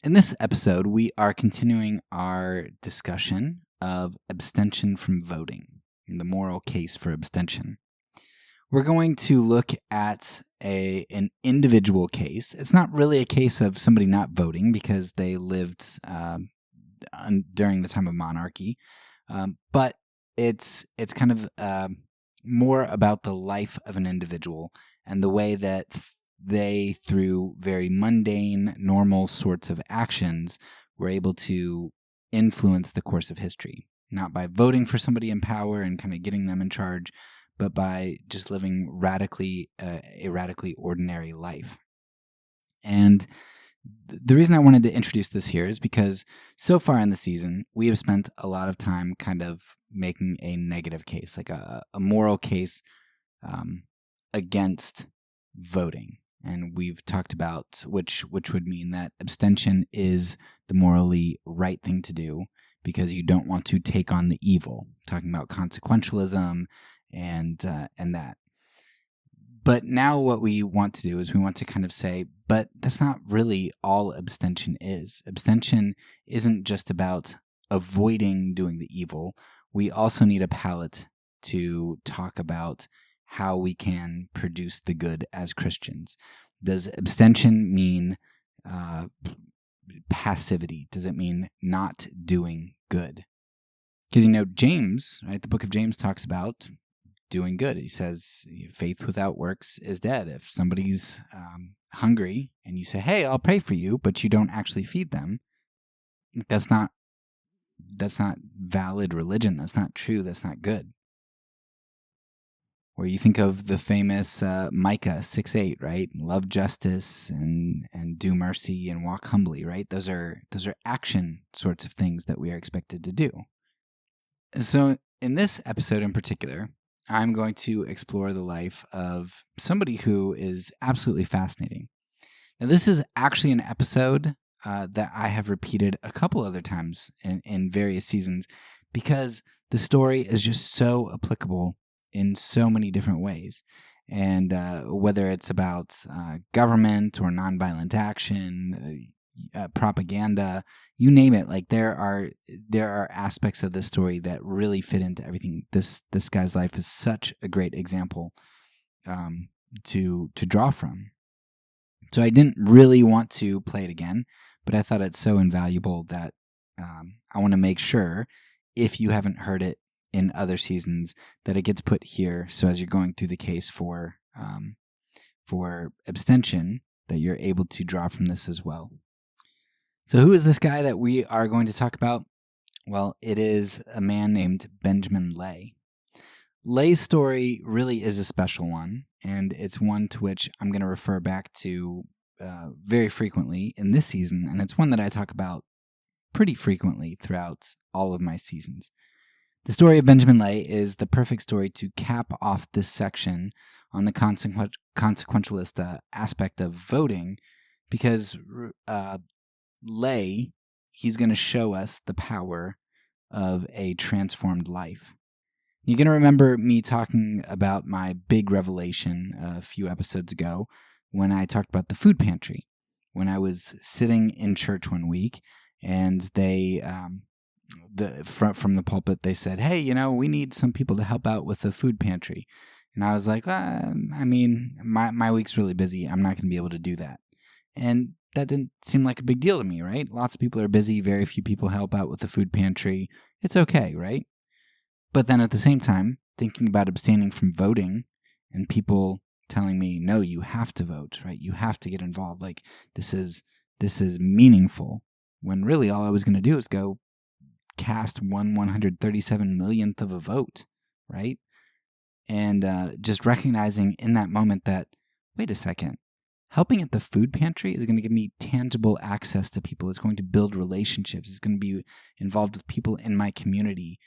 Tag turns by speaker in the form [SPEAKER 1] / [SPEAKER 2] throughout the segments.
[SPEAKER 1] In this episode, we are continuing our discussion of abstention from voting and the moral case for abstention. We're going to look at an individual case. It's not really a case of somebody not voting because they lived during the time of monarchy, but it's kind of more about the life of an individual and the way that they, through very mundane, normal sorts of actions, were able to influence the course of history. Not by voting for somebody in power and kind of getting them in charge, but by just living a radically ordinary life. And the reason I wanted to introduce this here is because so far in the season, we have spent a lot of time kind of making a negative case, like a moral case against voting. And we've talked about which would mean that abstention is the morally right thing to do because you don't want to take on the evil. Talking about consequentialism and that. But now what we want to do is we want to kind of say, but that's not really all abstention is. Abstention isn't just about avoiding doing the evil. We also need a palette to talk about how we can produce the good as Christians. Does abstention mean passivity? Does it mean not doing good? Because, James, right? The book of James talks about doing good. He says, faith without works is dead. If somebody's hungry and you say, hey, I'll pray for you, but you don't actually feed them, that's not valid religion. That's not true. That's not good. Or you think of the famous Micah 6:8, right? Love justice and do mercy and walk humbly, right? Those are action sorts of things that we are expected to do. So in this episode in particular, I'm going to explore the life of somebody who is absolutely fascinating. Now, this is actually an episode that I have repeated a couple other times in various seasons because the story is just so applicable in so many different ways. And whether it's about government or nonviolent action, propaganda, you name it, like there are aspects of this story that really fit into everything. This guy's life is such a great example to draw from. So I didn't really want to play it again, but I thought it's so invaluable that I want to make sure, if you haven't heard it in other seasons, that it gets put here. So as you're going through the case for abstention, that you're able to draw from this as well. So who is this guy that we are going to talk about? Well, it is a man named Benjamin Lay. Lay's story really is a special one, and it's one to which I'm going to refer back to very frequently in this season, and it's one that I talk about pretty frequently throughout all of my seasons. The story of Benjamin Lay is the perfect story to cap off this section on the consequentialist aspect of voting, because Lay, he's going to show us the power of a transformed life. You're going to remember me talking about my big revelation a few episodes ago when I talked about the food pantry, when I was sitting in church one week and they... from the pulpit, they said, hey, we need some people to help out with the food pantry. And I was like, my week's really busy. I'm not going to be able to do that. And that didn't seem like a big deal to me, right? Lots of people are busy. Very few people help out with the food pantry. It's okay, right? But then at the same time, thinking about abstaining from voting and people telling me, no, you have to vote, right? You have to get involved. Like, this is meaningful. When really all I was going to do is go cast 137 millionth of a vote, right? And just recognizing in that moment that, wait a second, helping at the food pantry is going to give me tangible access to people. It's going to build relationships. It's going to be involved with people in my community.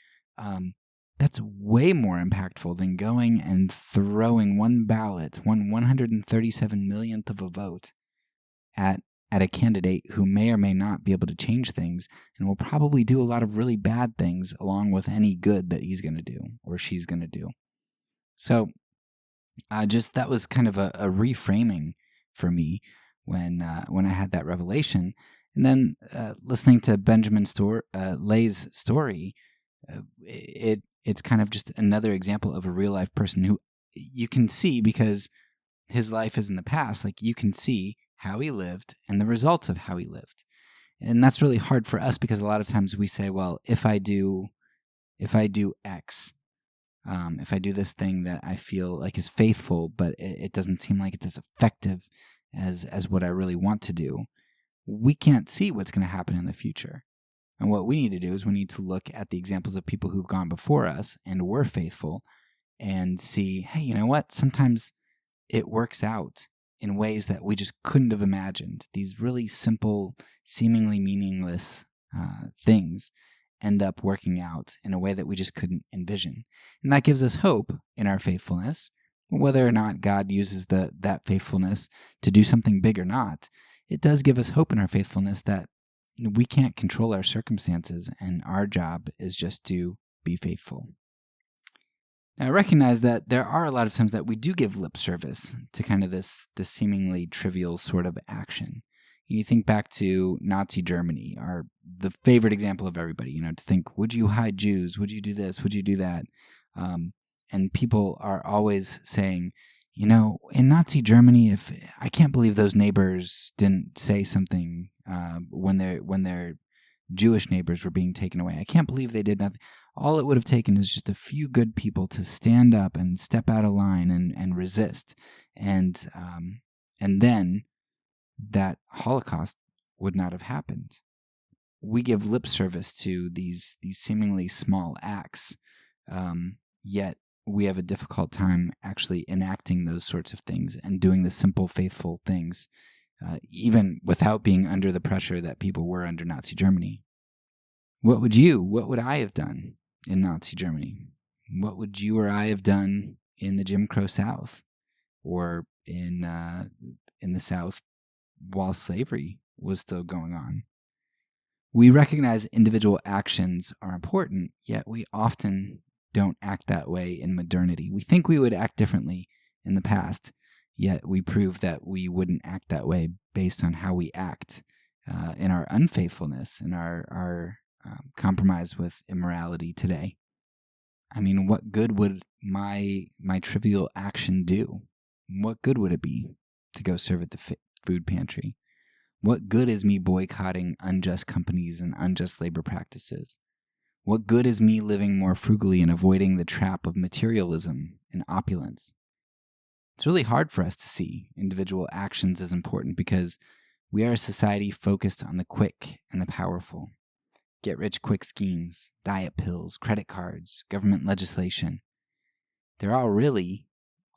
[SPEAKER 1] That's way more impactful than going and throwing one ballot, 137 millionth of a vote at a candidate who may or may not be able to change things and will probably do a lot of really bad things along with any good that he's going to do or she's going to do. So that was kind of a reframing for me when I had that revelation. And then listening to Benjamin Lay's story, it's kind of just another example of a real life person who you can see, because his life is in the past, like you can see how he lived and the results of how he lived. And that's really hard for us, because a lot of times we say, well, if I do X, if I do this thing that I feel like is faithful, but it doesn't seem like it's as effective as what I really want to do, we can't see what's going to happen in the future. And what we need to do is we need to look at the examples of people who've gone before us and were faithful and see, hey, you know what? Sometimes it works out in ways that we just couldn't have imagined. These really simple, seemingly meaningless things end up working out in a way that we just couldn't envision. And that gives us hope in our faithfulness. Whether or not God uses that faithfulness to do something big or not, it does give us hope in our faithfulness that we can't control our circumstances, and our job is just to be faithful. Now, I recognize that there are a lot of times that we do give lip service to kind of this seemingly trivial sort of action. You think back to Nazi Germany, the favorite example of everybody, to think, would you hide Jews? Would you do this? Would you do that? And people are always saying, in Nazi Germany, I can't believe those neighbors didn't say something when their Jewish neighbors were being taken away. I can't believe they did nothing. All it would have taken is just a few good people to stand up and step out of line and resist. And then that Holocaust would not have happened. We give lip service to these seemingly small acts, yet we have a difficult time actually enacting those sorts of things and doing the simple, faithful things, even without being under the pressure that people were under Nazi Germany. What would I have done in Nazi Germany? What would you or I have done in the Jim Crow South, or in the South while slavery was still going on? We recognize individual actions are important, yet we often don't act that way in modernity. We think we would act differently in the past, yet we prove that we wouldn't act that way based on how we act in our unfaithfulness and our compromise with immorality today. I mean, what good would my trivial action do? What good would it be to go serve at the food pantry? What good is me boycotting unjust companies and unjust labor practices? What good is me living more frugally and avoiding the trap of materialism and opulence? It's really hard for us to see individual actions as important, because we are a society focused on the quick and the powerful. Get-rich-quick schemes, diet pills, credit cards, government legislation. They're all really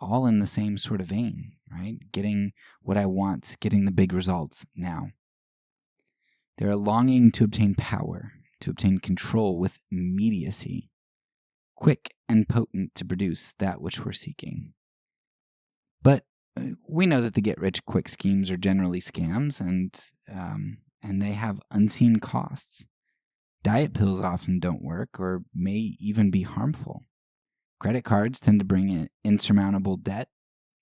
[SPEAKER 1] all in the same sort of vein, right? Getting what I want, getting the big results now. They're a longing to obtain power, to obtain control with immediacy, quick and potent to produce that which we're seeking. But we know that the get-rich-quick schemes are generally scams, and they have unseen costs. Diet pills often don't work or may even be harmful. Credit cards tend to bring in insurmountable debt,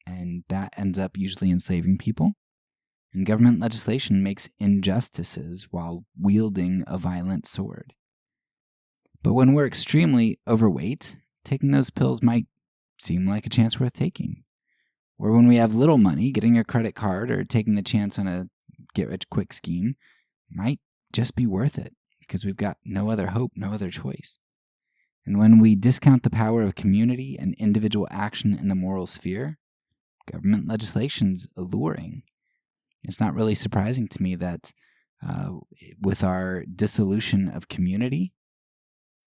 [SPEAKER 1] and that ends up usually enslaving people. And government legislation makes injustices while wielding a violent sword. But when we're extremely overweight, taking those pills might seem like a chance worth taking. Or when we have little money, getting a credit card or taking the chance on a get-rich-quick scheme might just be worth it, because we've got no other hope, no other choice. And when we discount the power of community and individual action in the moral sphere, government legislation's alluring. It's not really surprising to me that with our dissolution of community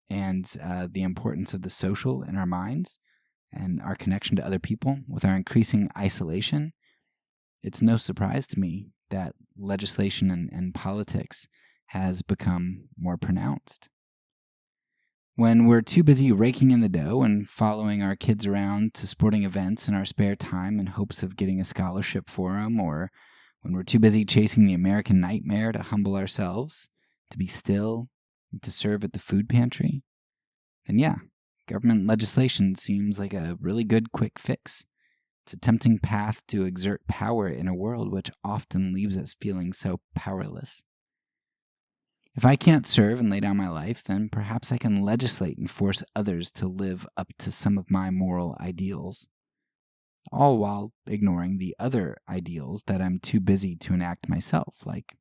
[SPEAKER 1] and the importance of the social in our minds and our connection to other people, with our increasing isolation, it's no surprise to me that legislation and politics has become more pronounced. When we're too busy raking in the dough and following our kids around to sporting events in our spare time in hopes of getting a scholarship for them, or when we're too busy chasing the American nightmare to humble ourselves, to be still, and to serve at the food pantry, then yeah, government legislation seems like a really good quick fix. It's a tempting path to exert power in a world which often leaves us feeling so powerless. If I can't serve and lay down my life, then perhaps I can legislate and force others to live up to some of my moral ideals, all while ignoring the other ideals that I'm too busy to enact myself, like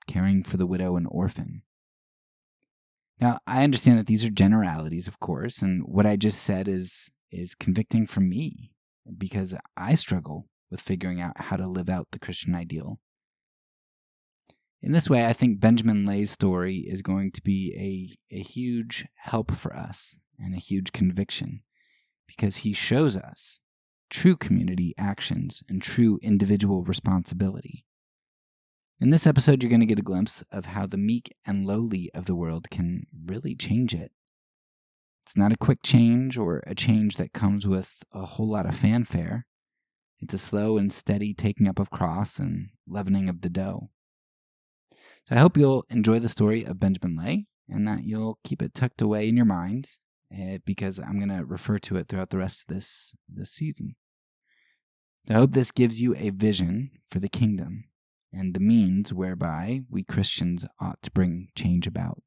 [SPEAKER 1] caring for the widow and orphan. Now, I understand that these are generalities, of course, and what I just said is convicting for me, because I struggle with figuring out how to live out the Christian ideal. In this way, I think Benjamin Lay's story is going to be a huge help for us and a huge conviction, because he shows us true community actions and true individual responsibility. In this episode, you're going to get a glimpse of how the meek and lowly of the world can really change it. It's not a quick change or a change that comes with a whole lot of fanfare. It's a slow and steady taking up of cross and leavening of the dough. So I hope you'll enjoy the story of Benjamin Lay and that you'll keep it tucked away in your mind, because I'm going to refer to it throughout the rest of this season. I hope this gives you a vision for the kingdom and the means whereby we Christians ought to bring change about.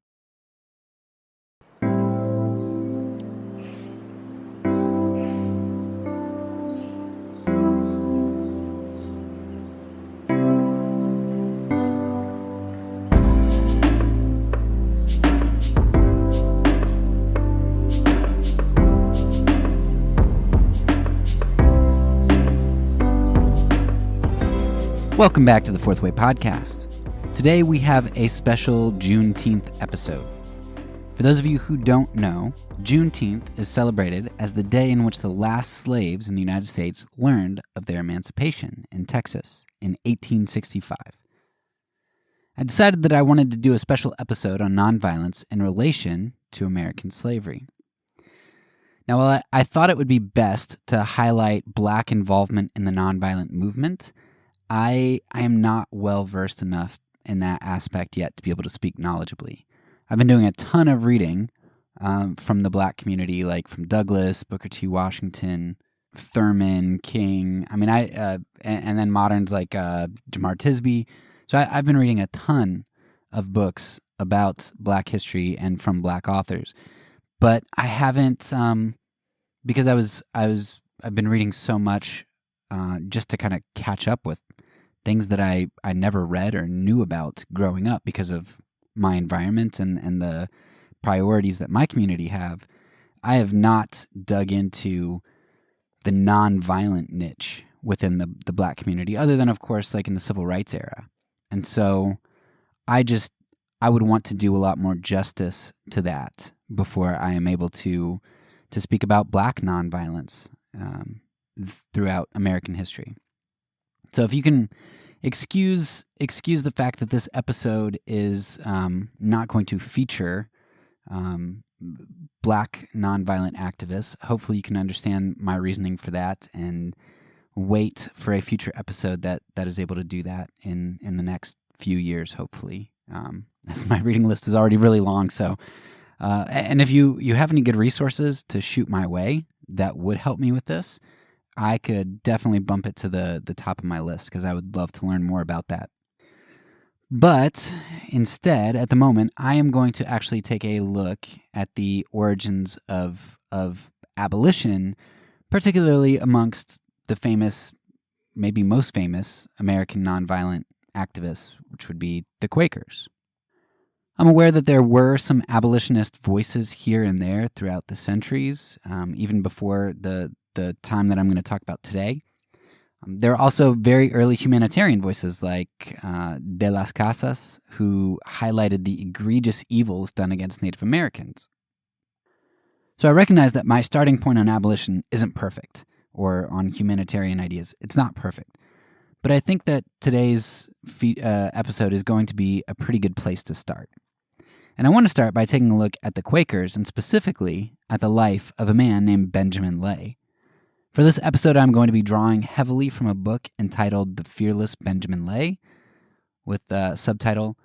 [SPEAKER 1] Welcome back to the Fourth Way Podcast. Today we have a special Juneteenth episode. For those of you who don't know, Juneteenth is celebrated as the day in which the last slaves in the United States learned of their emancipation in Texas in 1865. I decided that I wanted to do a special episode on nonviolence in relation to American slavery. Now, while I thought it would be best to highlight Black involvement in the nonviolent movement, I am not well-versed enough in that aspect yet to be able to speak knowledgeably. I've been doing a ton of reading from the Black community, like from Douglass, Booker T. Washington, Thurman, King. I mean, and then moderns like Jamar Tisby. So I've been reading a ton of books about Black history and from Black authors, but I haven't because I've been reading so much just to kind of catch up with things that I never read or knew about growing up because of my environment and the priorities that my community have. I have not dug into the nonviolent niche within the Black community, other than, of course, like in the civil rights era. And so I would want to do a lot more justice to that before I am able to speak about Black nonviolence throughout American history. So if you can excuse the fact that this episode is not going to feature Black nonviolent activists, hopefully you can understand my reasoning for that and wait for a future episode that is able to do that in the next few years, hopefully. As my reading list is already really long, so and if you have any good resources to shoot my way that would help me with this, I could definitely bump it to the top of my list because I would love to learn more about that. But instead, at the moment, I am going to actually take a look at the origins of abolition, particularly amongst the famous, maybe most famous, American nonviolent activists, which would be the Quakers. I'm aware that there were some abolitionist voices here and there throughout the centuries, even before the time that I'm going to talk about today. There are also very early humanitarian voices like De las Casas, who highlighted the egregious evils done against Native Americans. So I recognize that my starting point on abolition isn't perfect, or on humanitarian ideas. It's not perfect. But I think that today's episode is going to be a pretty good place to start. And I want to start by taking a look at the Quakers, and specifically at the life of a man named Benjamin Lay. For this episode, I'm going to be drawing heavily from a book entitled The Fearless Benjamin Lay, with the subtitle,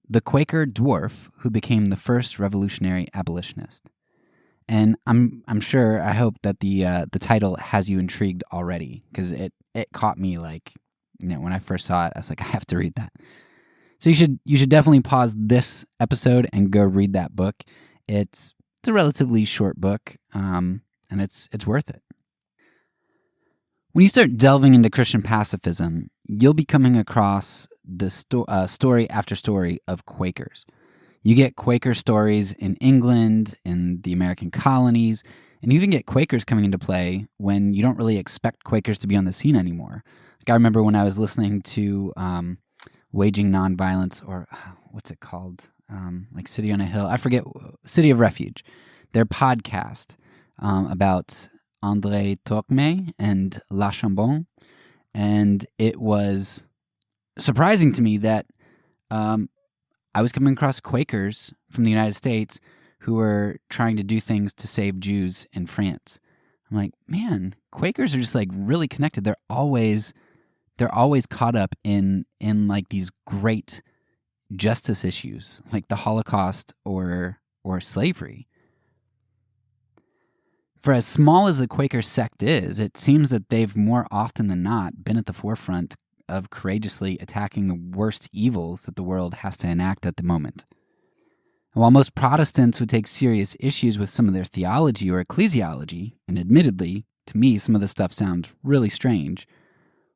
[SPEAKER 1] The Quaker Dwarf Who Became the First Revolutionary Abolitionist. And I'm sure, I hope that the title has you intrigued already, because it caught me when I first saw it, I was like, I have to read that. So you should definitely pause this episode and go read that book. It's a relatively short book, and it's worth it. When you start delving into Christian pacifism, you'll be coming across the story after story of Quakers. You get Quaker stories in England, in the American colonies, and you even get Quakers coming into play when you don't really expect Quakers to be on the scene anymore. Like I remember when I was listening to Waging Nonviolence, or what's it called? Like City on a Hill. I forget. City of Refuge. Their podcast about André Tocquemé and La Chambon. And it was surprising to me that I was coming across Quakers from the United States who were trying to do things to save Jews in France. I'm like, man, Quakers are just like really connected. They're always caught up in like these great justice issues, like the Holocaust or slavery. For as small as the Quaker sect is, it seems that they've more often than not been at the forefront of courageously attacking the worst evils that the world has to enact at the moment. And while most Protestants would take serious issues with some of their theology or ecclesiology, and admittedly, to me, some of this stuff sounds really strange,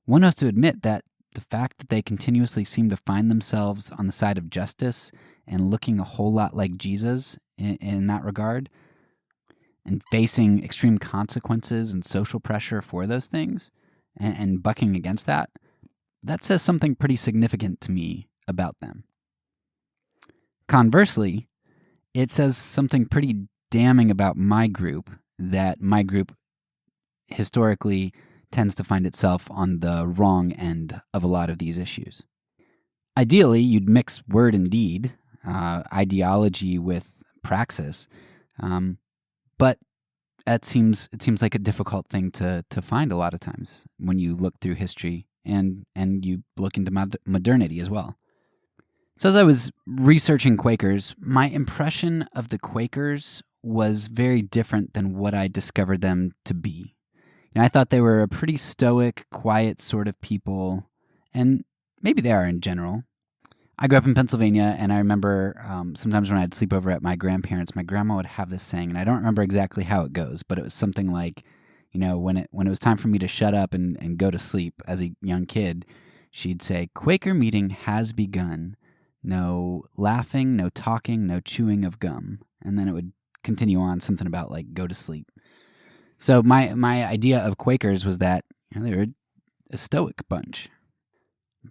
[SPEAKER 1] one has to admit that the fact that they continuously seem to find themselves on the side of justice and looking a whole lot like Jesus in that regard, and facing extreme consequences and social pressure for those things, and bucking against that says something pretty significant to me about them. Conversely, it says something pretty damning about my group, that my group historically tends to find itself on the wrong end of a lot of these issues. Ideally, you'd mix word and deed, ideology with praxis, but it seems like a difficult thing to find a lot of times when you look through history and you look into modernity as well. So as I was researching Quakers, my impression of the Quakers was very different than what I discovered them to be. I thought they were a pretty stoic, quiet sort of people, and maybe they are in general. I grew up in Pennsylvania, and I remember sometimes when I'd sleep over at my grandparents', my grandma would have this saying, and I don't remember exactly how it goes, but it was something like, when it was time for me to shut up and go to sleep as a young kid, she'd say, "Quaker meeting has begun. No laughing, no talking, no chewing of gum." And then it would continue on, something about like go to sleep. So my idea of Quakers was that they were a stoic bunch.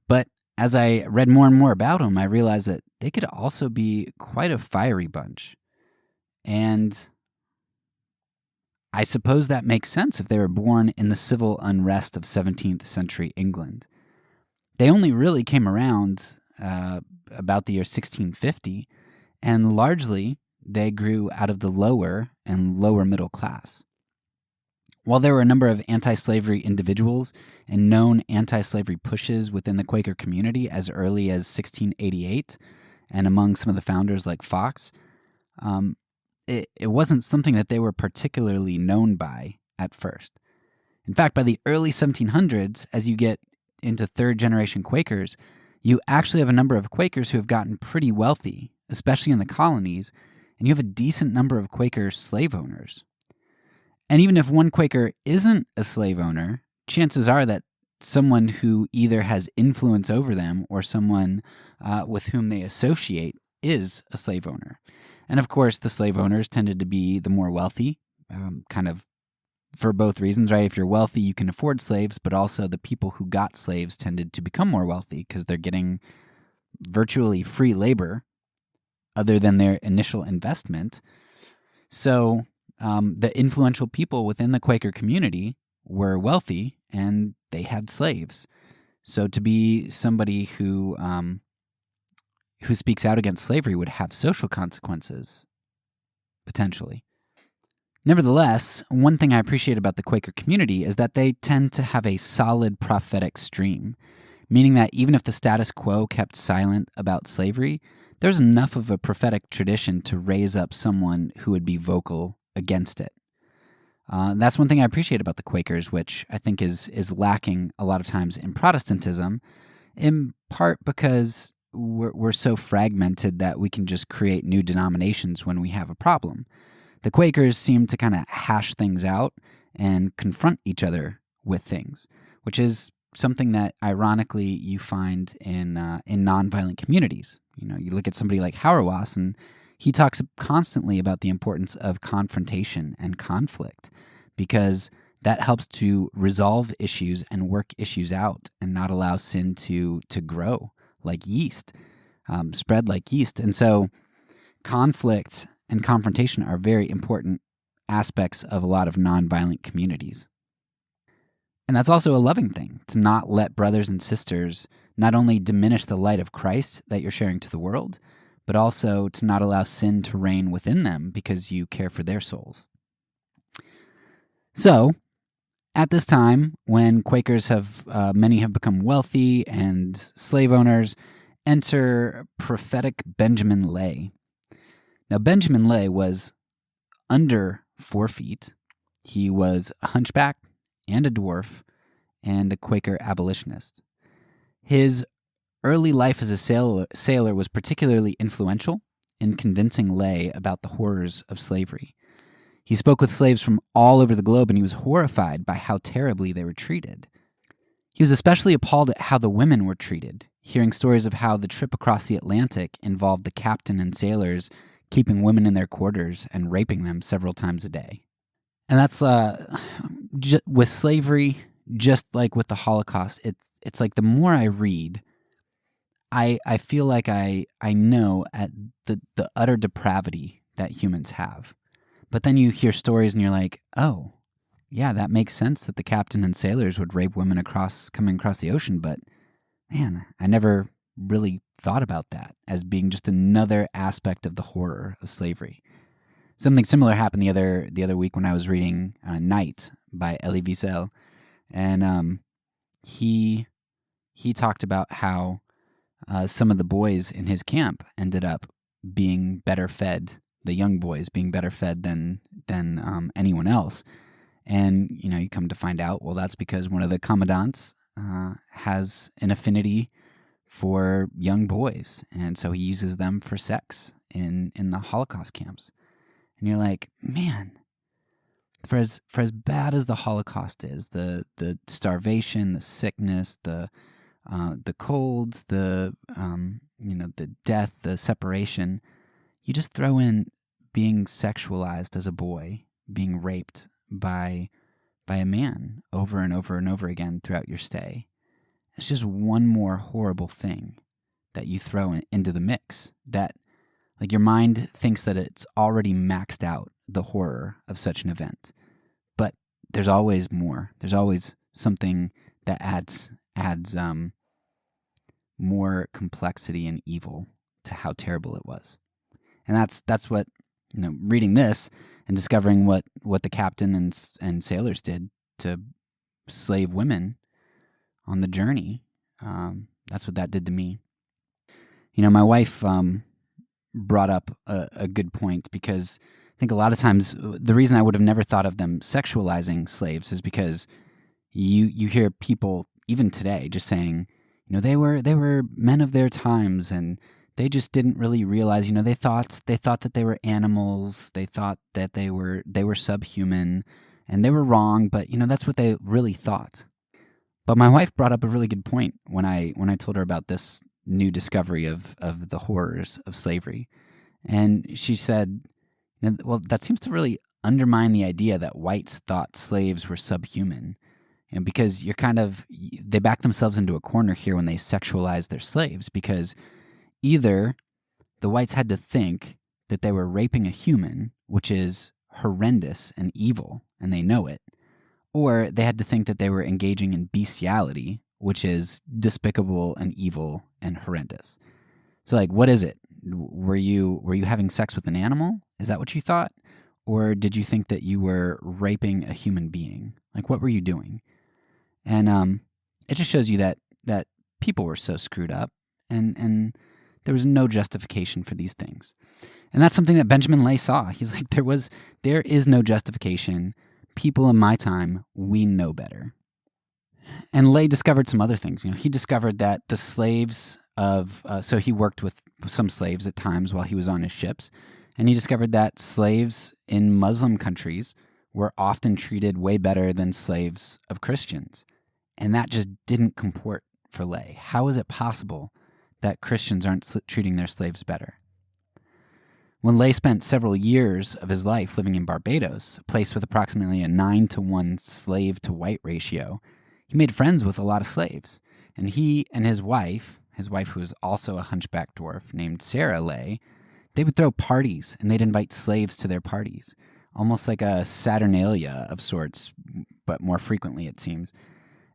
[SPEAKER 1] But as I read more and more about them, I realized that they could also be quite a fiery bunch. And I suppose that makes sense if they were born in the civil unrest of 17th century England. They only really came around about the year 1650, and largely they grew out of the lower and lower middle class. While there were a number of anti-slavery individuals and known anti-slavery pushes within the Quaker community as early as 1688, and among some of the founders like Fox, it wasn't something that they were particularly known by at first. In fact, by the early 1700s, as you get into third-generation Quakers, you actually have a number of Quakers who have gotten pretty wealthy, especially in the colonies, and you have a decent number of Quaker slave owners. And even if one Quaker isn't a slave owner, chances are that someone who either has influence over them or someone with whom they associate is a slave owner. And of course, the slave owners tended to be the more wealthy, kind of for both reasons, right? If you're wealthy, you can afford slaves, but also the people who got slaves tended to become more wealthy because they're getting virtually free labor other than their initial investment. So the influential people within the Quaker community were wealthy and they had slaves. So to be somebody who speaks out against slavery would have social consequences, potentially. Nevertheless, one thing I appreciate about the Quaker community is that they tend to have a solid prophetic stream, meaning that even if the status quo kept silent about slavery, there's enough of a prophetic tradition to raise up someone who would be vocal against it. That's one thing I appreciate about the Quakers, which I think is lacking a lot of times in Protestantism, in part because we're so fragmented that we can just create new denominations when we have a problem. The Quakers seem to kind of hash things out and confront each other with things, which is something that ironically you find in nonviolent communities. You look at somebody like Hauerwas, and he talks constantly about the importance of confrontation and conflict, because that helps to resolve issues and work issues out and not allow sin to grow like yeast, spread like yeast. And so conflict and confrontation are very important aspects of a lot of nonviolent communities. And that's also a loving thing, to not let brothers and sisters not only diminish the light of Christ that you're sharing to the world, but also to not allow sin to reign within them because you care for their souls. So, at this time, when Quakers many have become wealthy and slave owners, enter prophetic Benjamin Lay. Now, Benjamin Lay was under 4 feet. He was a hunchback and a dwarf and a Quaker abolitionist. His early life as a sailor was particularly influential in convincing Lay about the horrors of slavery. He spoke with slaves from all over the globe, and he was horrified by how terribly they were treated. He was especially appalled at how the women were treated, hearing stories of how the trip across the Atlantic involved the captain and sailors keeping women in their quarters and raping them several times a day. And that's, with slavery, just like with the Holocaust, it's like the more I read, I feel like I know at the utter depravity that humans have. But then you hear stories and you're like, oh, yeah, that makes sense that the captain and sailors would rape women coming across the ocean. But man, I never really thought about that as being just another aspect of the horror of slavery. Something similar happened the other week when I was reading Night by Elie Wiesel, and he talked about how some of the boys in his camp ended up being better fed, the young boys being better fed than anyone else. And, you come to find out, well, that's because one of the commandants has an affinity for young boys, and so he uses them for sex in the Holocaust camps. And you're like, man, for as bad as the Holocaust is, the starvation, the sickness, the colds, the death, the separation, you just throw in being sexualized as a boy, being raped by a man over and over and over again throughout your stay. It's just one more horrible thing that you throw into the mix, that like your mind thinks that it's already maxed out the horror of such an event. But there's always more. There's always something that adds more complexity and evil to how terrible it was. And that's what, reading this and discovering what the captain and sailors did to slave women on the journey, that's what that did to me. My wife brought up a good point, because I think a lot of times the reason I would have never thought of them sexualizing slaves is because you hear people even today just saying, they were men of their times, and they just didn't really realize, they thought that they were animals, they thought that they were subhuman, and they were wrong, but that's what they really thought. But my wife brought up a really good point when I told her about this new discovery of the horrors of slavery. And she said, well, that seems to really undermine the idea that whites thought slaves were subhuman. And because they back themselves into a corner here when they sexualize their slaves, because either the whites had to think that they were raping a human, which is horrendous and evil, and they know it, or they had to think that they were engaging in bestiality, which is despicable and evil and horrendous. So, like, what is it? Were you having sex with an animal? Is that what you thought? Or did you think that you were raping a human being? Like, what were you doing? And it just shows you that people were so screwed up, and there was no justification for these things. And that's something that Benjamin Lay saw. He's like, there is no justification. People in my time, we know better. And Lay discovered some other things. He discovered that the slaves so he worked with some slaves at times while he was on his ships, and he discovered that slaves in Muslim countries were often treated way better than slaves of Christians. And that just didn't comport for Lay. How is it possible that Christians aren't treating their slaves better? When Lay spent several years of his life living in Barbados, a place with approximately a 9-to-1 slave-to-white ratio, he made friends with a lot of slaves. And he and his wife who was also a hunchback dwarf named Sarah Lay, they would throw parties and they'd invite slaves to their parties, almost like a Saturnalia of sorts, but more frequently it seems.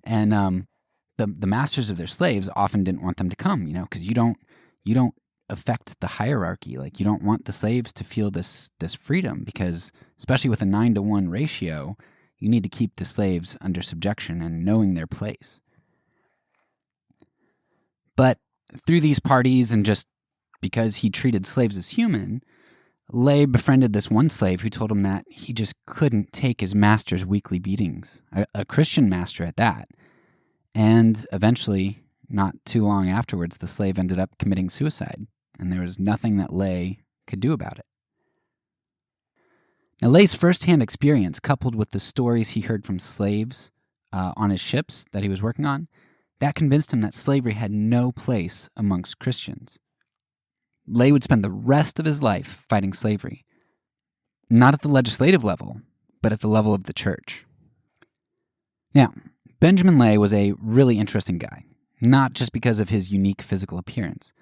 [SPEAKER 1] And the masters of their slaves often didn't want them to come, because you don't affect the hierarchy. Like, you don't want the slaves to feel this freedom, because especially with a 9-to-1 ratio, you need to keep the slaves under subjection and knowing their place. But through these parties and just because he treated slaves as human, Lay befriended this one slave who told him that he just couldn't take his master's weekly beatings, a Christian master at that. And eventually, not too long afterwards, the slave ended up committing suicide, and there was nothing that Lay could do about it. Now, Lay's firsthand experience, coupled with the stories he heard from slaves on his ships that he was working on, that convinced him that slavery had no place amongst Christians. Lay would spend the rest of his life fighting slavery, not at the legislative level, but at the level of the church. Now, Benjamin Lay was a really interesting guy, not just because of his unique physical appearance,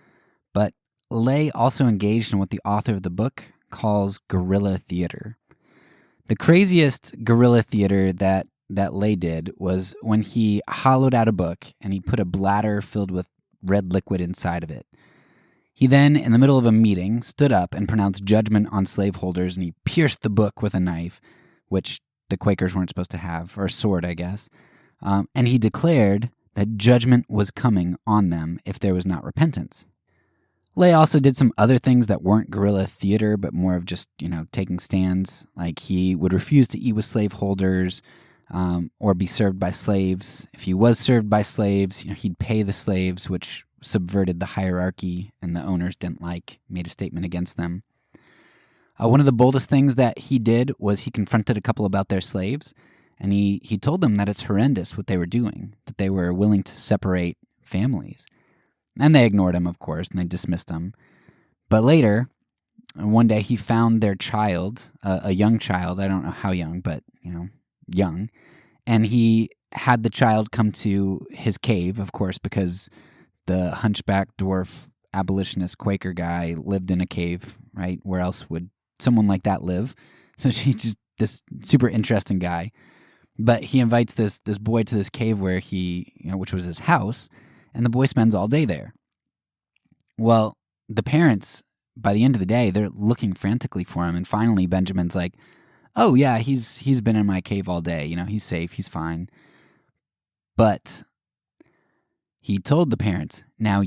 [SPEAKER 1] but Lay also engaged in what the author of the book calls guerrilla theater. The craziest guerrilla theater that Lay did was when he hollowed out a book and he put a bladder filled with red liquid inside of it. He then, in the middle of a meeting, stood up and pronounced judgment on slaveholders, and he pierced the book with a knife, which the Quakers weren't supposed to have, or a sword, I guess. And he declared that judgment was coming on them if there was not repentance. Lay also did some other things that weren't guerrilla theater, but more of just, taking stands. Like, he would refuse to eat with slaveholders, or be served by slaves. If he was served by slaves, he'd pay the slaves, which subverted the hierarchy and the owners didn't like, made a statement against them. One of the boldest things that he did was he confronted a couple about their slaves, and he told them that it's horrendous what they were doing, that they were willing to separate families. And they ignored him, of course, and they dismissed him. But later, one day he found their child, a young child, I don't know how young, but, young, and he had the child come to his cave, of course, because the hunchback dwarf abolitionist Quaker guy lived in a cave, right? Where else would someone like that live? So she's just this super interesting guy. But he invites this boy to this cave where which was his house, and the boy spends all day there. Well, the parents, by the end of the day, they're looking frantically for him, and finally Benjamin's like, "Oh yeah, he's been in my cave all day. He's safe, he's fine." But he told the parents, "Now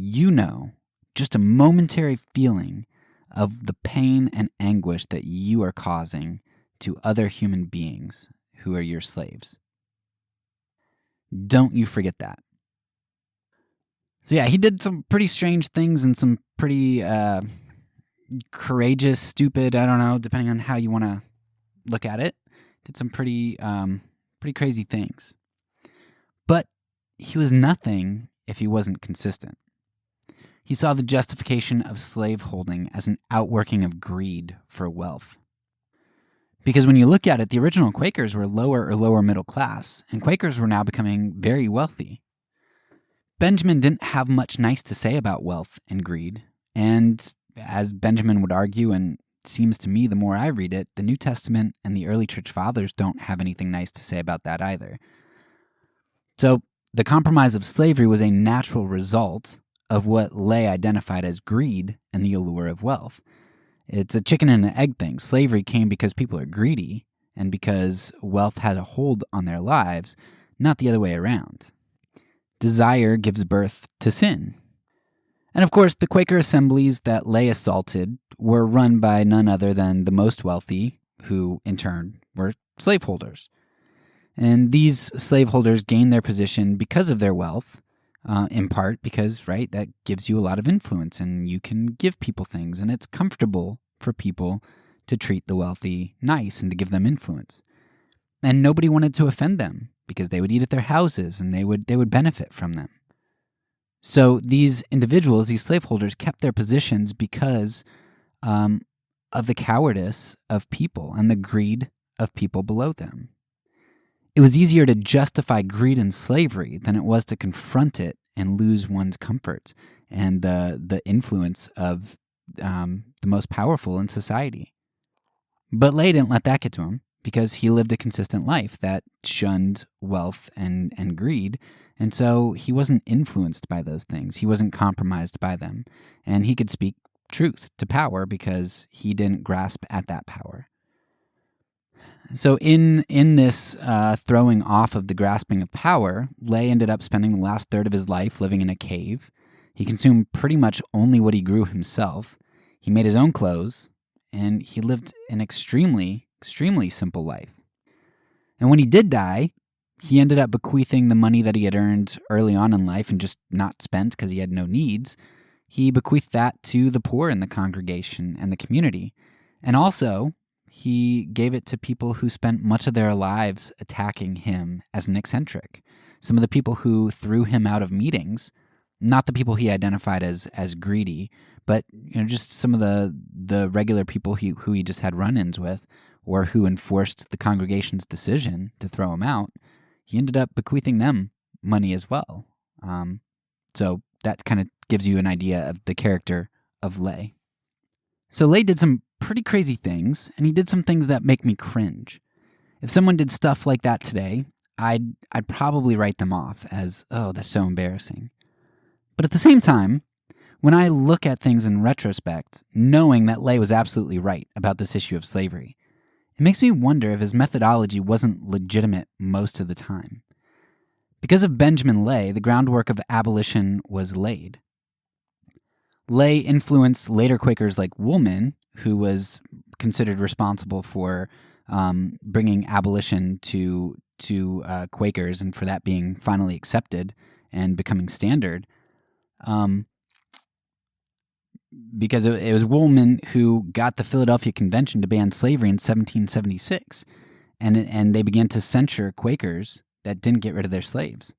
[SPEAKER 1] just a momentary feeling of the pain and anguish that you are causing to other human beings who are your slaves. Don't you forget that." So yeah, he did some pretty strange things and some pretty courageous, stupid, I don't know, depending on how you want to look at it. Did some pretty crazy things. But he was nothing if he wasn't consistent. He saw the justification of slaveholding as an outworking of greed for wealth. Because when you look at it, the original Quakers were lower or lower middle class, and Quakers were now becoming very wealthy. Benjamin didn't have much nice to say about wealth and greed, and as Benjamin would argue, and it seems to me the more I read it, the New Testament and the early church fathers don't have anything nice to say about that either. So the compromise of slavery was a natural result of what Lay identified as greed and the allure of wealth. It's a chicken and an egg thing. Slavery came because people are greedy and because wealth had a hold on their lives, not the other way around. Desire gives birth to sin. And of course, the Quaker assemblies that Lay assaulted were run by none other than the most wealthy, who in turn were slaveholders. And these slaveholders gained their position because of their wealth, in part because, right, that gives you a lot of influence and you can give people things, and it's comfortable for people to treat the wealthy nice and to give them influence. And nobody wanted to offend them because they would eat at their houses and they would benefit from them. So these individuals, these slaveholders, kept their positions because of the cowardice of people and the greed of people below them. It was easier to justify greed and slavery than it was to confront it and lose one's comfort and the influence of the most powerful in society. But Lay didn't let that get to him because he lived a consistent life that shunned wealth and greed, and so he wasn't influenced by those things. He wasn't compromised by them, and he could speak truth to power because he didn't grasp at that power. So in this throwing off of the grasping of power, Lay ended up spending the last third of his life living in a cave. He consumed pretty much only what he grew himself. He made his own clothes, and he lived an extremely, extremely simple life. And when he did die, he ended up bequeathing the money that he had earned early on in life and just not spent because he had no needs. He bequeathed that to the poor in the congregation and the community. And also, he gave it to people who spent much of their lives attacking him as an eccentric. Some of the people who threw him out of meetings, not the people he identified as greedy, but just some of the regular people who he just had run-ins with, or who enforced the congregation's decision to throw him out. He ended up bequeathing them money as well. So that kind of gives you an idea of the character of Lay. So Lay did some pretty crazy things, and he did some things that make me cringe. If someone did stuff like that today, I'd probably write them off as, oh, that's so embarrassing. But at the same time, when I look at things in retrospect, knowing that Lay was absolutely right about this issue of slavery, it makes me wonder if his methodology wasn't legitimate most of the time. Because of Benjamin Lay, the groundwork of abolition was laid. Lay influenced later Quakers like Woolman, who was considered responsible for bringing abolition to Quakers and for that being finally accepted and becoming standard. Because it was Woolman who got the Philadelphia Convention to ban slavery in 1776, and they began to censure Quakers that didn't get rid of their slaves.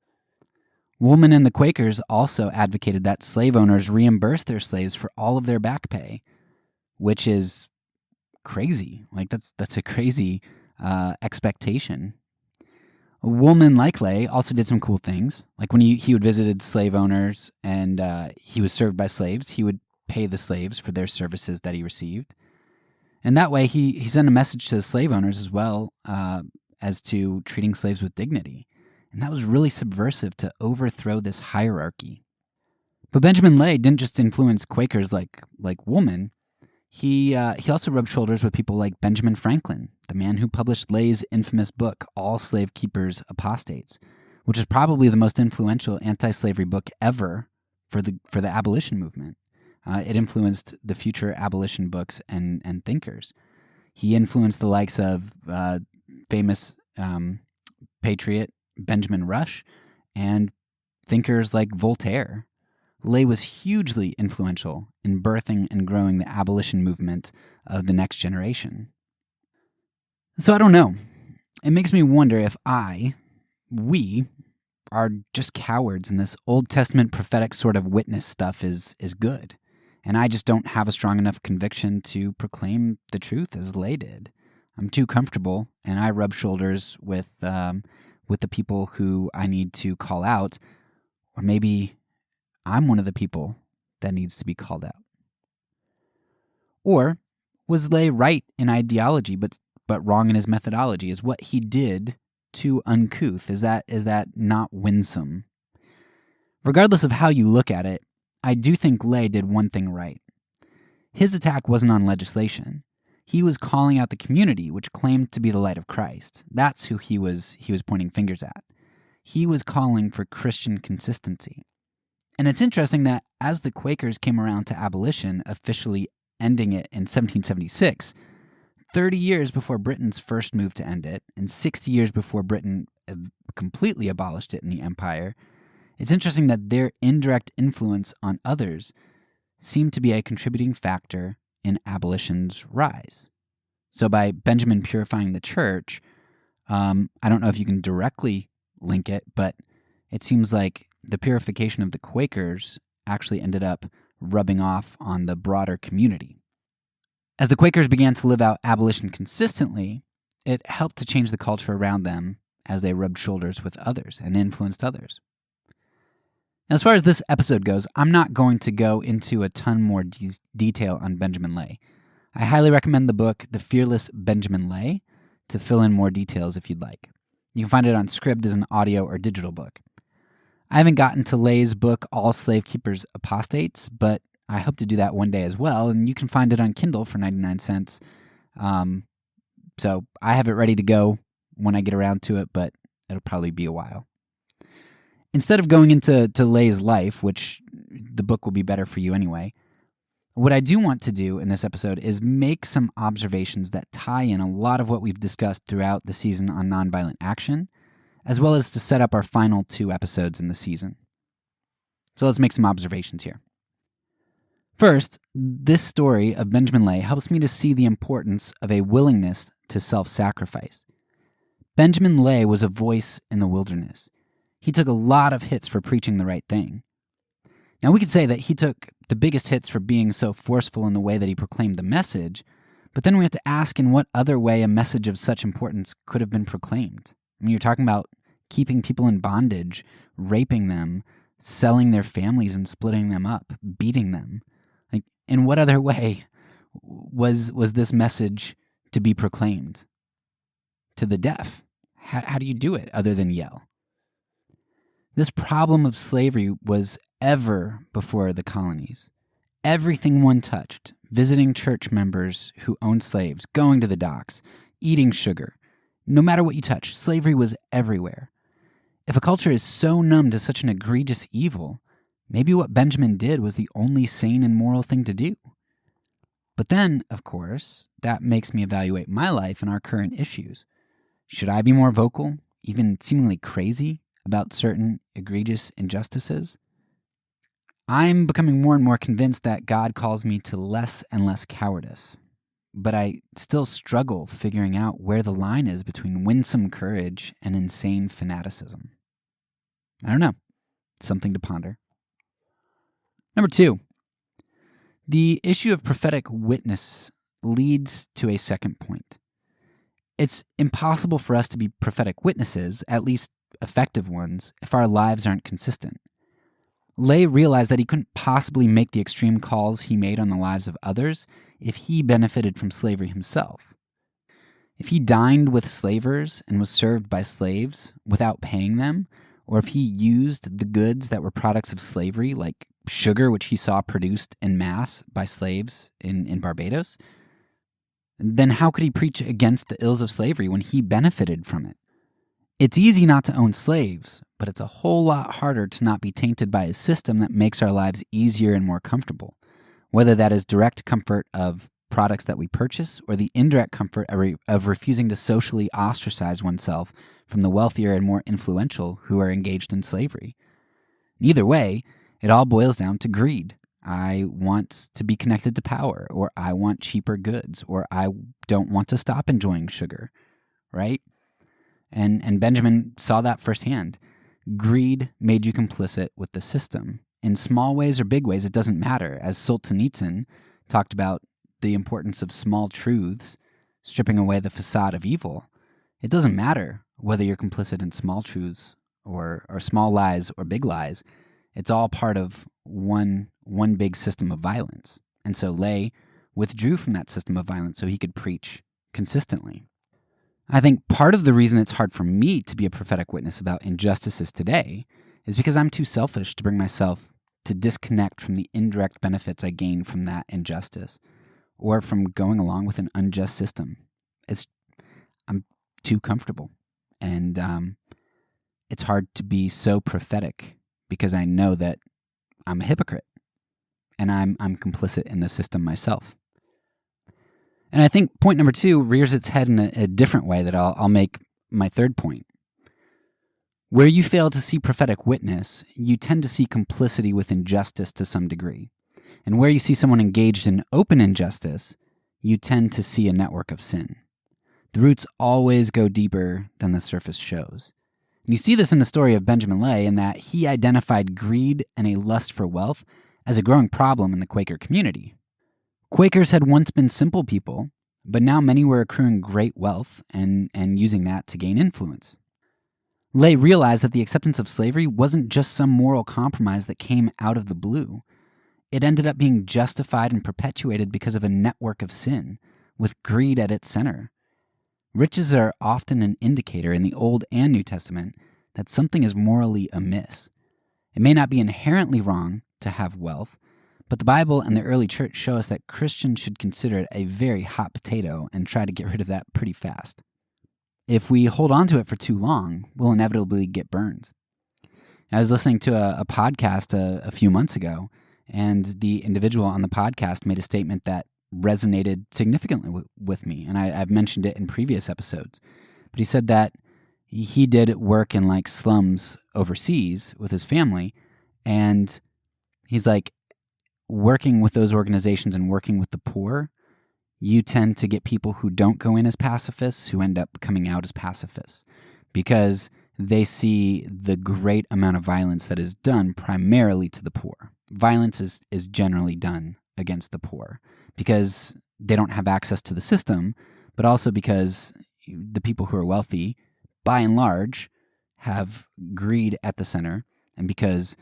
[SPEAKER 1] Woolman and the Quakers also advocated that slave owners reimburse their slaves for all of their back pay, which is crazy. Like that's a crazy expectation. Woolman, like Lay, also did some cool things. Like when he would visit slave owners and he was served by slaves, he would pay the slaves for their services that he received. And that way he sent a message to the slave owners as well as to treating slaves with dignity. And that was really subversive to overthrow this hierarchy. But Benjamin Lay didn't just influence Quakers like Woolman. He also rubbed shoulders with people like Benjamin Franklin, the man who published Lay's infamous book, All Slave Keepers Apostates, which is probably the most influential anti-slavery book ever for the abolition movement. It influenced the future abolition books and thinkers. He influenced the likes of famous patriot Benjamin Rush and thinkers like Voltaire. Lay was hugely influential in birthing and growing the abolition movement of the next generation. So I don't know. It makes me wonder if we are just cowards and this Old Testament prophetic sort of witness stuff is good. And I just don't have a strong enough conviction to proclaim the truth as Lay did. I'm too comfortable, and I rub shoulders with the people who I need to call out, or maybe I'm one of the people that needs to be called out. Or was Lay right in ideology but wrong in his methodology? Is what he did too uncouth? Is that not winsome? Regardless of how you look at it, I do think Lay did one thing right. His attack wasn't on legislation. He was calling out the community, which claimed to be the light of Christ. That's who he was pointing fingers at. He was calling for Christian consistency. And it's interesting that as the Quakers came around to abolition, officially ending it in 1776, 30 years before Britain's first move to end it, and 60 years before Britain completely abolished it in the empire, It's interesting that their indirect influence on others seemed to be a contributing factor in abolition's rise. So by Benjamin purifying the church, I don't know if you can directly link it, but it seems like the purification of the Quakers actually ended up rubbing off on the broader community. As the Quakers began to live out abolition consistently, it helped to change the culture around them as they rubbed shoulders with others and influenced others. Now, as far as this episode goes, I'm not going to go into a ton more detail on Benjamin Lay. I highly recommend the book The Fearless Benjamin Lay to fill in more details if you'd like. You can find it on Scribd as an audio or digital book. I haven't gotten to Lay's book, All Slave Keepers Apostates, but I hope to do that one day as well, and you can find it on Kindle for 99 cents. So I have it ready to go when I get around to it, but it'll probably be a while. Instead of going into Lay's life, which the book will be better for you anyway, what I do want to do in this episode is make some observations that tie in a lot of what we've discussed throughout the season on nonviolent action, as well as to set up our final 2 episodes in the season. So let's make some observations here. First, this story of Benjamin Lay helps me to see the importance of a willingness to self-sacrifice. Benjamin Lay was a voice in the wilderness. He took a lot of hits for preaching the right thing. Now, we could say that he took the biggest hits for being so forceful in the way that he proclaimed the message, but then we have to ask in what other way a message of such importance could have been proclaimed. I mean, you're talking about keeping people in bondage, raping them, selling their families and splitting them up, beating them. Like, in what other way was this message to be proclaimed? To the deaf. How do you do it other than yell? This problem of slavery was ever before the colonies. Everything one touched, visiting church members who owned slaves, going to the docks, eating sugar. No matter what you touched, slavery was everywhere. If a culture is so numb to such an egregious evil, maybe what Benjamin did was the only sane and moral thing to do. But then, of course, that makes me evaluate my life and our current issues. Should I be more vocal, even seemingly crazy, about certain egregious injustices? I'm becoming more and more convinced that God calls me to less and less cowardice, but I still struggle figuring out where the line is between winsome courage and insane fanaticism. I don't know. Something to ponder. Number 2, the issue of prophetic witness leads to a second point. It's impossible for us to be prophetic witnesses, at least effective ones, if our lives aren't consistent. Lay realized that he couldn't possibly make the extreme calls he made on the lives of others if he benefited from slavery himself. If he dined with slavers and was served by slaves without paying them, or if he used the goods that were products of slavery, like sugar, which he saw produced en masse by slaves in Barbados, then how could he preach against the ills of slavery when he benefited from it? It's easy not to own slaves, but it's a whole lot harder to not be tainted by a system that makes our lives easier and more comfortable, whether that is direct comfort of products that we purchase or the indirect comfort of refusing to socially ostracize oneself from the wealthier and more influential who are engaged in slavery. Either way, it all boils down to greed. I want to be connected to power, or I want cheaper goods, or I don't want to stop enjoying sugar, right? And Benjamin saw that firsthand. Greed made you complicit with the system. In small ways or big ways, it doesn't matter. As Solzhenitsyn talked about the importance of small truths, stripping away the facade of evil, it doesn't matter whether you're complicit in small truths or small lies or big lies. It's all part of one big system of violence. And so Lay withdrew from that system of violence so he could preach consistently. I think part of the reason it's hard for me to be a prophetic witness about injustices today is because I'm too selfish to bring myself to disconnect from the indirect benefits I gain from that injustice or from going along with an unjust system. I'm too comfortable. And it's hard to be so prophetic because I know that I'm a hypocrite and I'm complicit in the system myself. And I think point number 2 rears its head in a different way that I'll make my third point. Where you fail to see prophetic witness, you tend to see complicity with injustice to some degree. And where you see someone engaged in open injustice, you tend to see a network of sin. The roots always go deeper than the surface shows. And you see this in the story of Benjamin Lay in that he identified greed and a lust for wealth as a growing problem in the Quaker community. Quakers had once been simple people, but now many were accruing great wealth and using that to gain influence. Lay realized that the acceptance of slavery wasn't just some moral compromise that came out of the blue. It ended up being justified and perpetuated because of a network of sin, with greed at its center. Riches are often an indicator in the Old and New Testament that something is morally amiss. It may not be inherently wrong to have wealth, but the Bible and the early church show us that Christians should consider it a very hot potato and try to get rid of that pretty fast. If we hold on to it for too long, we'll inevitably get burned. I was listening to a podcast a few months ago, and the individual on the podcast made a statement that resonated significantly with me, and I've mentioned it in previous episodes. But he said that he did work in like slums overseas with his family, and he's like, working with those organizations and working with the poor, you tend to get people who don't go in as pacifists who end up coming out as pacifists because they see the great amount of violence that is done primarily to the poor. Violence is generally done against the poor because they don't have access to the system, but also because the people who are wealthy, by and large, have greed at the center, and because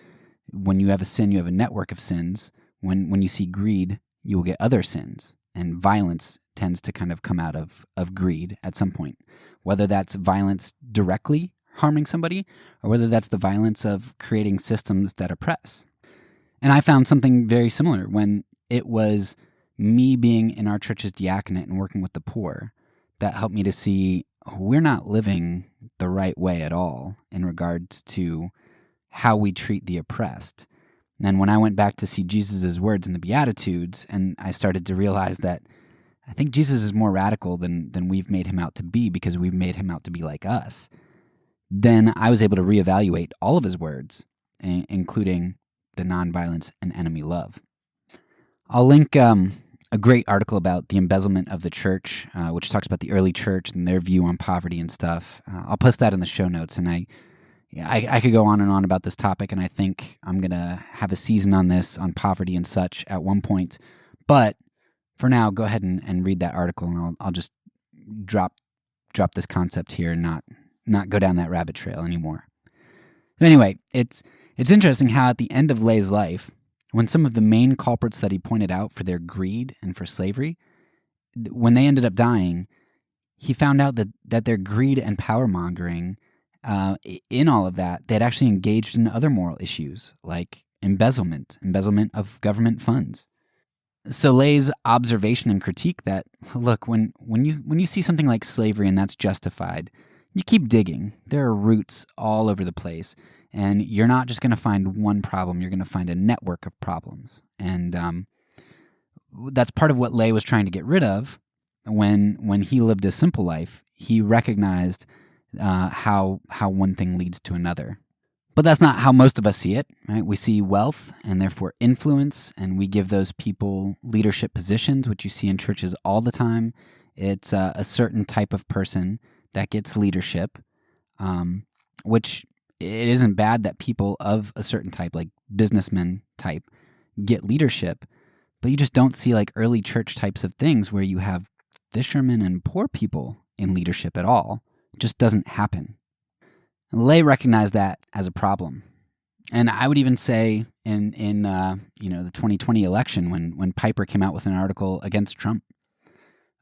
[SPEAKER 1] when you have a sin, you have a network of sins. When you see greed, you will get other sins. And violence tends to kind of come out of greed at some point, whether that's violence directly harming somebody or whether that's the violence of creating systems that oppress. And I found something very similar when it was me being in our church's diaconate and working with the poor that helped me to see we're not living the right way at all in regards to how we treat the oppressed. And when I went back to see Jesus' words in the Beatitudes, and I started to realize that I think Jesus is more radical than we've made him out to be because we've made him out to be like us, then I was able to reevaluate all of his words, including the nonviolence and enemy love. I'll link a great article about the embezzlement of the church, which talks about the early church and their view on poverty and stuff. I'll post that in the show notes, and I could go on and on about this topic, and I think I'm going to have a season on this, on poverty and such at one point. But for now, go ahead and read that article, and I'll just drop this concept here and not go down that rabbit trail anymore. But anyway, it's interesting how at the end of Lay's life, when some of the main culprits that he pointed out for their greed and for slavery, when they ended up dying, he found out that their greed and power-mongering, in all of that, they'd actually engaged in other moral issues like embezzlement of government funds. So Lay's observation and critique that, look, when you see something like slavery and that's justified, you keep digging. There are roots all over the place, and you're not just going to find one problem. You're going to find a network of problems, and that's part of what Lay was trying to get rid of when he lived a simple life. He recognized how one thing leads to another. But that's not how most of us see it, right? We see wealth and therefore influence, and we give those people leadership positions, which you see in churches all the time. It's a certain type of person that gets leadership, which it isn't bad that people of a certain type, like businessmen type, get leadership, but you just don't see like early church types of things where you have fishermen and poor people in leadership at all. It just doesn't happen. Lay recognized that as a problem. And I would even say in the 2020 election when Piper came out with an article against Trump,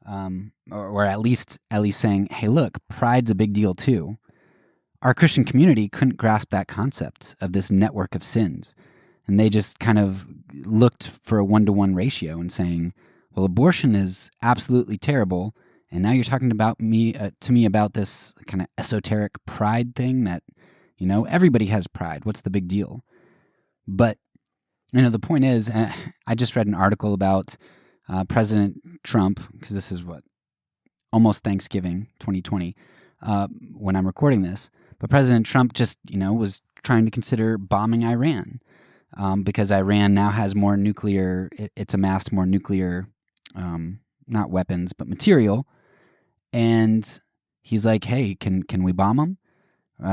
[SPEAKER 1] or at least saying, hey, look, pride's a big deal too. Our Christian community couldn't grasp that concept of this network of sins. And they just kind of looked for a 1-to-1 ratio and saying, well, abortion is absolutely terrible. And now you're talking to me about this kind of esoteric pride thing that, everybody has pride. What's the big deal? But, the point is, I just read an article about President Trump, because this is almost Thanksgiving 2020, when I'm recording this. But President Trump just, was trying to consider bombing Iran because Iran now has more nuclear, it's amassed more nuclear, not weapons, but material. And he's like, hey, can we bomb them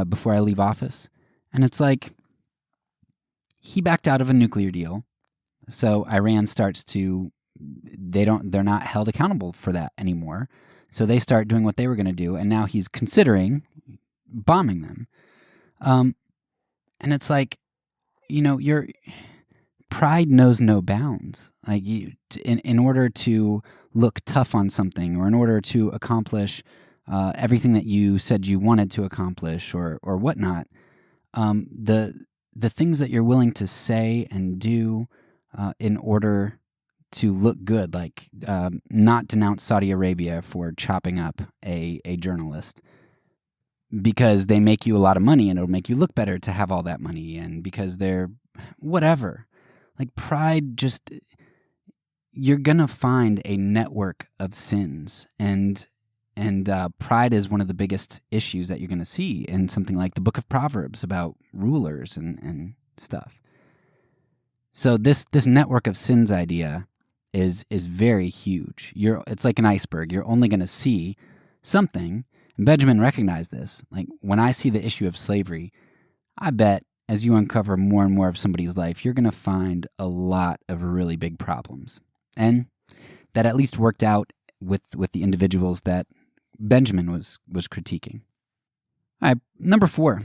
[SPEAKER 1] before I leave office? And it's like, he backed out of a nuclear deal. So Iran starts to, they're not held accountable for that anymore. So they start doing what they were going to do. And now he's considering bombing them. And it's like, your pride knows no bounds. Like in order to look tough on something, or in order to accomplish everything that you said you wanted to accomplish, or whatnot, the things that you're willing to say and do in order to look good, like not denounce Saudi Arabia for chopping up a journalist because they make you a lot of money and it'll make you look better to have all that money, and because they're whatever. Like pride, just, you're going to find a network of sins, and pride is one of the biggest issues that you're going to see in something like the Book of Proverbs about rulers and stuff. So this network of sins idea is very huge. It's like an iceberg. You're only going to see something. And Benjamin recognized this. Like when I see the issue of slavery, I bet as you uncover more and more of somebody's life, you're going to find a lot of really big problems. And that at least worked out with the individuals that Benjamin was critiquing. All right, number 4.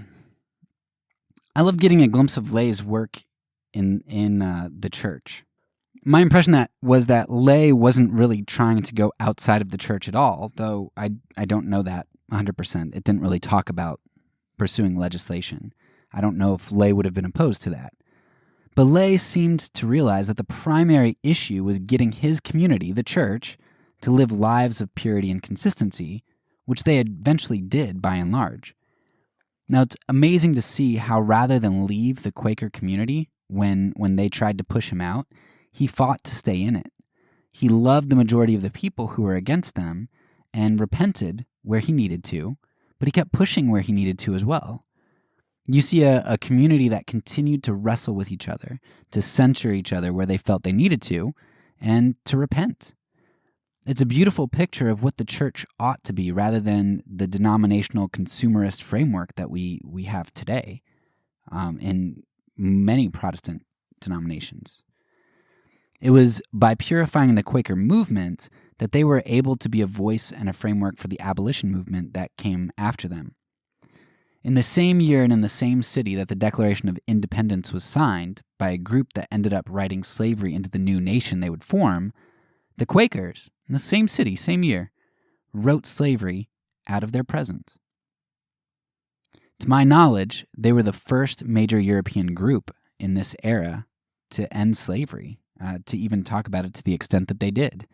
[SPEAKER 1] I love getting a glimpse of Lay's work in the church. My impression was that Lay wasn't really trying to go outside of the church at all, though I don't know that 100%. It didn't really talk about pursuing legislation. I don't know if Lay would have been opposed to that. But Lay seemed to realize that the primary issue was getting his community, the church, to live lives of purity and consistency, which they eventually did by and large. Now, it's amazing to see how rather than leave the Quaker community when they tried to push him out, he fought to stay in it. He loved the majority of the people who were against them and repented where he needed to, but he kept pushing where he needed to as well. You see a community that continued to wrestle with each other, to censure each other where they felt they needed to, and to repent. It's a beautiful picture of what the church ought to be rather than the denominational consumerist framework that we have today in many Protestant denominations. It was by purifying the Quaker movement that they were able to be a voice and a framework for the abolition movement that came after them. In the same year and in the same city that the Declaration of Independence was signed by a group that ended up writing slavery into the new nation they would form, the Quakers, in the same city, same year, wrote slavery out of their presence. To my knowledge, they were the first major European group in this era to end slavery, to even talk about it to the extent that they did.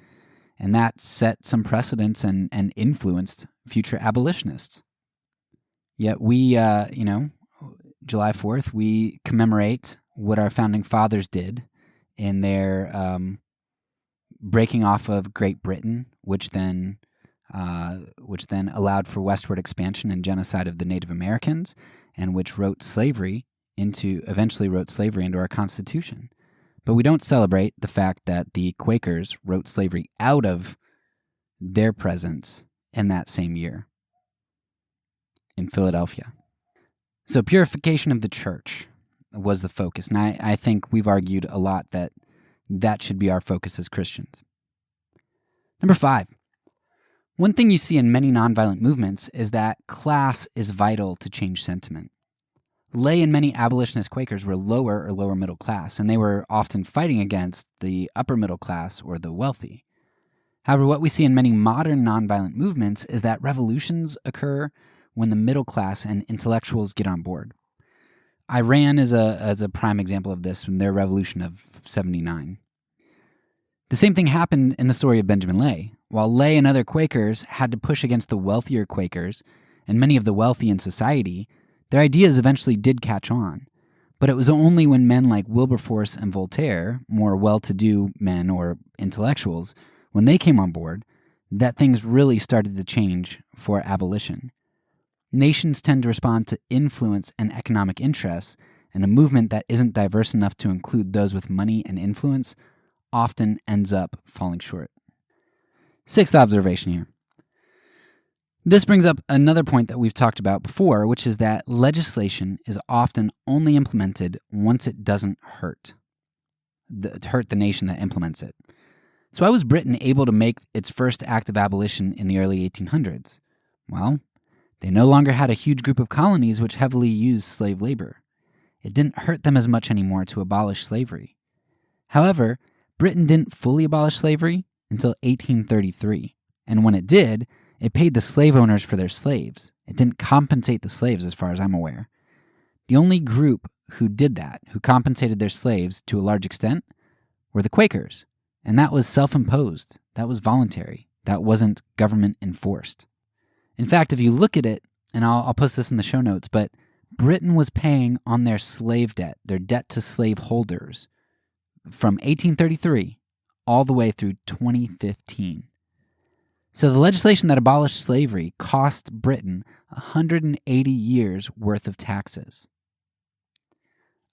[SPEAKER 1] And that set some precedents and influenced future abolitionists. Yet we, July 4th, we commemorate what our founding fathers did in their breaking off of Great Britain, which then allowed for westward expansion and genocide of the Native Americans, and which eventually wrote slavery into our Constitution. But we don't celebrate the fact that the Quakers wrote slavery out of their presence in that same year in Philadelphia. So purification of the church was the focus. And I think we've argued a lot that should be our focus as Christians. Number 5. One thing you see in many nonviolent movements is that class is vital to change sentiment. Lay and many abolitionist Quakers were lower or lower middle class, and they were often fighting against the upper middle class or the wealthy. However, what we see in many modern nonviolent movements is that revolutions occur when the middle class and intellectuals get on board. Iran is a prime example of this in their revolution of 79. The same thing happened in the story of Benjamin Lay. While Lay and other Quakers had to push against the wealthier Quakers and many of the wealthy in society, their ideas eventually did catch on. But it was only when men like Wilberforce and Voltaire, more well-to-do men or intellectuals, when they came on board, that things really started to change for abolition. Nations tend to respond to influence and economic interests, and a movement that isn't diverse enough to include those with money and influence often ends up falling short. Sixth observation here. This brings up another point that we've talked about before, which is that legislation is often only implemented once it doesn't hurt the nation that implements it. So how was Britain able to make its first act of abolition in the early 1800s? Well, they no longer had a huge group of colonies which heavily used slave labor. It didn't hurt them as much anymore to abolish slavery. However, Britain didn't fully abolish slavery until 1833, and when it did, it paid the slave owners for their slaves. It didn't compensate the slaves as far as I'm aware. The only group who did that, who compensated their slaves to a large extent, were the Quakers, and that was self-imposed. That was voluntary. That wasn't government enforced. In fact, if you look at it, and I'll post this in the show notes, but Britain was paying on their slave debt, their debt to slave holders, from 1833 all the way through 2015. So the legislation that abolished slavery cost Britain 180 years worth of taxes.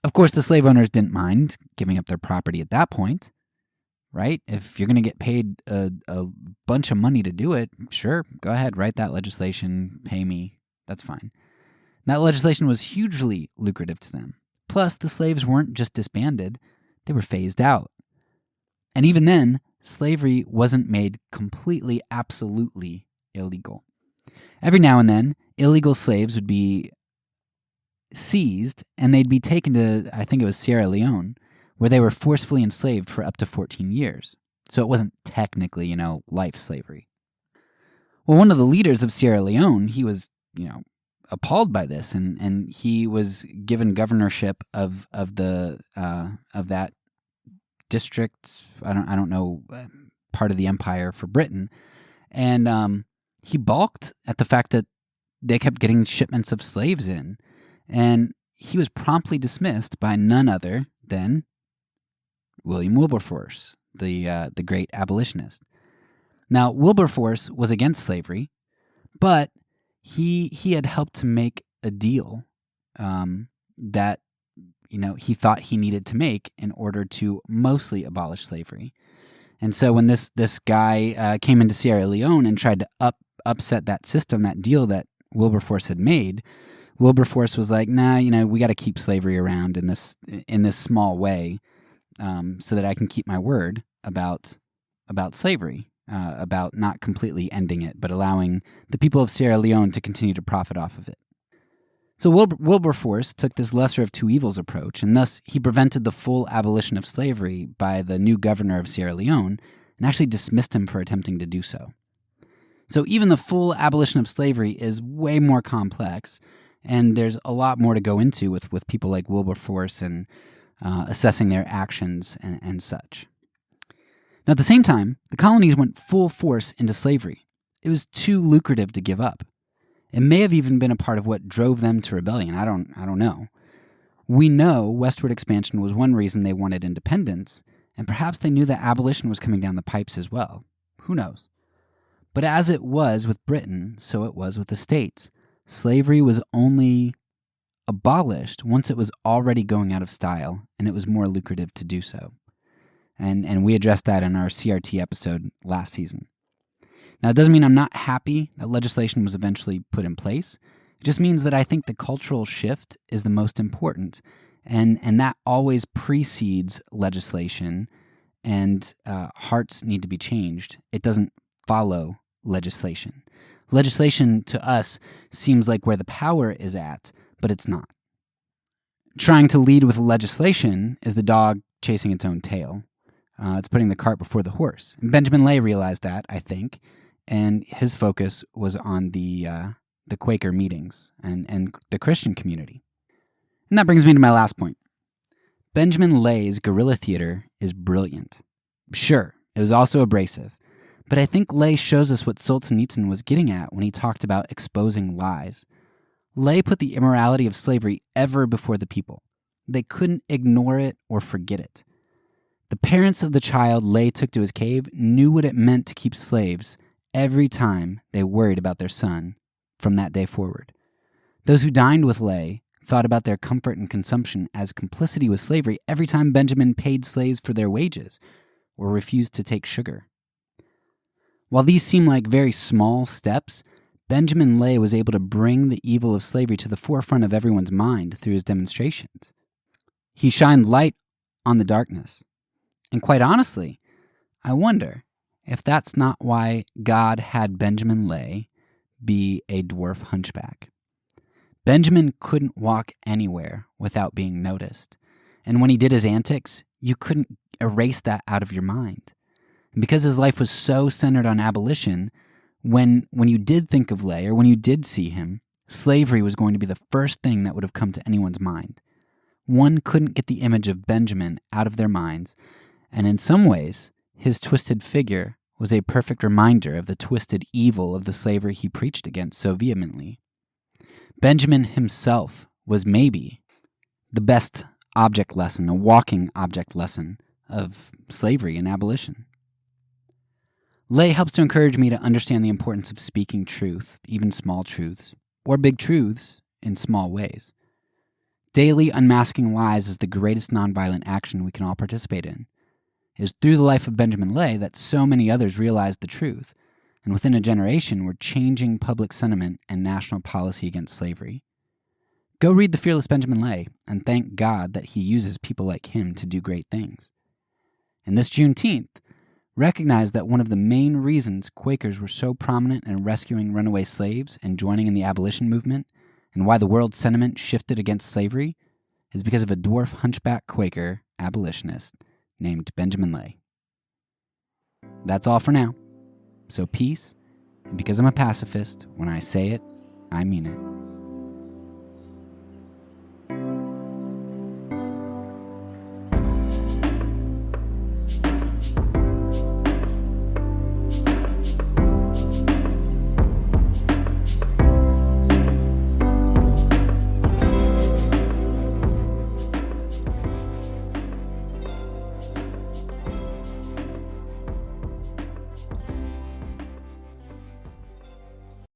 [SPEAKER 1] Of course, the slave owners didn't mind giving up their property at that point, right? If you're going to get paid a bunch of money to do it, sure, go ahead, write that legislation, pay me, that's fine. That legislation was hugely lucrative to them. Plus, the slaves weren't just disbanded, they were phased out. And even then, slavery wasn't made completely, absolutely illegal. Every now and then, illegal slaves would be seized and they'd be taken to, I think it was Sierra Leone, where they were forcefully enslaved for up to 14 years. So it wasn't technically, life slavery. Well, one of the leaders of Sierra Leone, he was, appalled by this, and he was given governorship of that district. I don't know, part of the empire for Britain, and he balked at the fact that they kept getting shipments of slaves in, and he was promptly dismissed by none other than William Wilberforce, the great abolitionist. Now, Wilberforce was against slavery, but he had helped to make a deal that he thought he needed to make in order to mostly abolish slavery. And so when this guy came into Sierra Leone and tried to upset that system, that deal that Wilberforce had made, Wilberforce was like, nah, we got to keep slavery around in this small way, so that I can keep my word about slavery. About not completely ending it, but allowing the people of Sierra Leone to continue to profit off of it. So Wilberforce took this lesser of two evils approach, and thus he prevented the full abolition of slavery by the new governor of Sierra Leone, and actually dismissed him for attempting to do so. So even the full abolition of slavery is way more complex, and there's a lot more to go into with people like Wilberforce and assessing their actions and such. Now, at the same time, the colonies went full force into slavery. It was too lucrative to give up. It may have even been a part of what drove them to rebellion. I don't know. We know westward expansion was one reason they wanted independence, and perhaps they knew that abolition was coming down the pipes as well. Who knows? But as it was with Britain, so it was with the States. Slavery was only abolished once it was already going out of style, and it was more lucrative to do so. And we addressed that in our CRT episode last season. Now, it doesn't mean I'm not happy that legislation was eventually put in place. It just means that I think the cultural shift is the most important, and that always precedes legislation, and hearts need to be changed. It doesn't follow legislation. Legislation to us seems like where the power is at, but it's not. Trying to lead with legislation is the dog chasing its own tail. It's putting the cart before the horse. And Benjamin Lay realized that, I think, and his focus was on the Quaker meetings and the Christian community. And that brings me to my last point. Benjamin Lay's guerrilla theater is brilliant. Sure, it was also abrasive, but I think Lay shows us what Solzhenitsyn was getting at when he talked about exposing lies. Lay put the immorality of slavery ever before the people. They couldn't ignore it or forget it. The parents of the child Lay took to his cave knew what it meant to keep slaves every time they worried about their son from that day forward. Those who dined with Lay thought about their comfort and consumption as complicity with slavery every time Benjamin paid slaves for their wages or refused to take sugar. While these seem like very small steps, Benjamin Lay was able to bring the evil of slavery to the forefront of everyone's mind through his demonstrations. He shined light on the darkness. And quite honestly, I wonder if that's not why God had Benjamin Lay be a dwarf hunchback. Benjamin couldn't walk anywhere without being noticed. And when he did his antics, you couldn't erase that out of your mind. And because his life was so centered on abolition, when you did think of Lay, or when you did see him, slavery was going to be the first thing that would have come to anyone's mind. One couldn't get the image of Benjamin out of their minds, and in some ways, his twisted figure was a perfect reminder of the twisted evil of the slavery he preached against so vehemently. Benjamin himself was maybe the best object lesson, a walking object lesson of slavery and abolition. Lay helps to encourage me to understand the importance of speaking truth, even small truths, or big truths in small ways. Daily unmasking lies is the greatest nonviolent action we can all participate in. It is through the life of Benjamin Lay that so many others realized the truth, and within a generation were changing public sentiment and national policy against slavery. Go read The Fearless Benjamin Lay and thank God that he uses people like him to do great things. And this Juneteenth, recognize that one of the main reasons Quakers were so prominent in rescuing runaway slaves and joining in the abolition movement, and why the world's sentiment shifted against slavery, is because of a dwarf hunchback Quaker abolitionist named Benjamin Lay. That's all for now. So peace, and because I'm a pacifist, when I say it, I mean it.